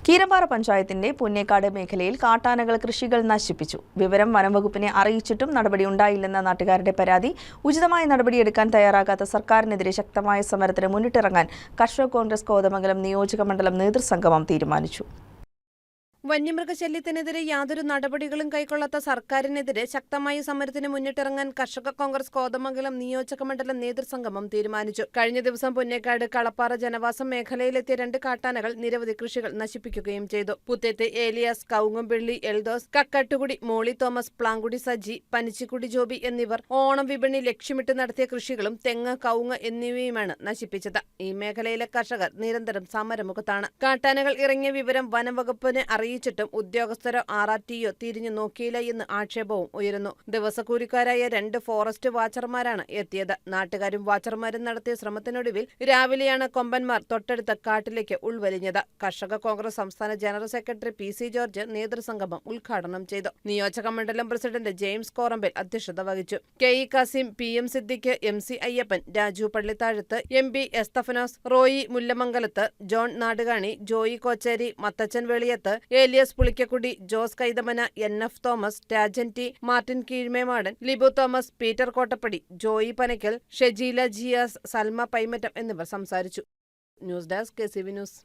കീരമ്പാറ പഞ്ചായത്തിന്റെ പുന്നേക്കാട് മേഖലയിൽ കാട്ടാനകൾ കൃഷികൾ നശിപ്പിച്ചു. വിവരം വനംവകുപ്പിനെ അറിയിച്ചിട്ടും നടപടിയുണ്ടായില്ലെന്ന നാട്ടുകാരുടെ പരാതി. ഉചിതമായ നടപടിയെടുക്കാൻ തയ്യാറാകാത്ത സർക്കാരിനെതിരെ ശക്തമായ സമരത്തിന് മുന്നിട്ടിറങ്ങാൻ കർഷക കോൺഗ്രസ് കോതമംഗലം നിയോജകമണ്ഡലം നേതൃസംഗമം തീരുമാനിച്ചു. വന്യമൃഗശല്യത്തിനെതിരെ യാതൊരു നടപടികളും കൈക്കൊള്ളാത്ത സർക്കാരിനെതിരെ ശക്തമായ സമരത്തിന് മുന്നിട്ടിറങ്ങാൻ കർഷക കോൺഗ്രസ് കോതമംഗലം നിയോജകമണ്ഡലം നേതൃസംഗമം തീരുമാനിച്ചു. കഴിഞ്ഞ ദിവസം പുന്നേക്കാട് കളപ്പാറ ജനവാസ മേഖലയിലെത്തിയ 2 കാട്ടാനകൾ നിരവധി കൃഷികൾ നശിപ്പിക്കുകയും ചെയ്തു. പുത്തേത്ത് ഏലിയാസ്, കൗങ്ങുംപിള്ളി എൽദോസ്, കക്കാട്ടുകുടി മോളി തോമസ്, പ്ലാങ്കുടി സജി, പനിച്ചിക്കുടി ജോബി എന്നിവർ ഓണം വിപണി ലക്ഷ്യമിട്ട് നടത്തിയ കൃഷികളും തെങ്ങ്, കവുങ്ങ് എന്നിവയുമാണ് നശിപ്പിച്ചത്. ഈ മേഖലയിലെ കർഷകർ നിരന്തരം സമരമുഖത്താണ്. കാട്ടാനകൾ ഇറങ്ങിയ വിവരം വനംവകുപ്പിനെ അറിയിച്ചിട്ടും ഉദ്യോഗസ്ഥരോ RRTയോ തിരിഞ്ഞു നോക്കിയില്ല എന്ന് ആക്ഷേപവും ഉയരുന്നു. ദിവസക്കൂലിക്കാരായ 2 ഫോറസ്റ്റ് വാച്ചർമാരാണ് എത്തിയത്. നാട്ടുകാരും വാച്ചർമാരും നടത്തിയ ശ്രമത്തിനൊടുവിൽ രാവിലെയാണ് കൊമ്പന്മാർ തൊട്ടടുത്ത കാട്ടിലേക്ക് ഉൾവലിഞ്ഞത്. കർഷക കോൺഗ്രസ് സംസ്ഥാന ജനറൽ സെക്രട്ടറി PC ജോർജ് നേതൃസംഗമം ഉദ്ഘാടനം ചെയ്തു. നിയോജകമണ്ഡലം പ്രസിഡന്റ് ജെയിംസ് കോറമ്പൽ അധ്യക്ഷത വഹിച്ചു. KE Kasim, PM Siddique, MC Ayyappan, Raju Pallithazhath, MP Esthappanos, Roy Mullamangalath, John Nadukani, Joy Kocheri, Mathachan Veliyath, Elias Pulikkakudi, Jose Kaithamana, NF Thomas, Rajan T, Martin Keezhmemadan, Libu Thomas, Peter Kottappadi, Joy Panakkal, Shejeela Jiyas, Salma Paimattam എന്നിവർ സംസാരിച്ചു. News desk KCV news.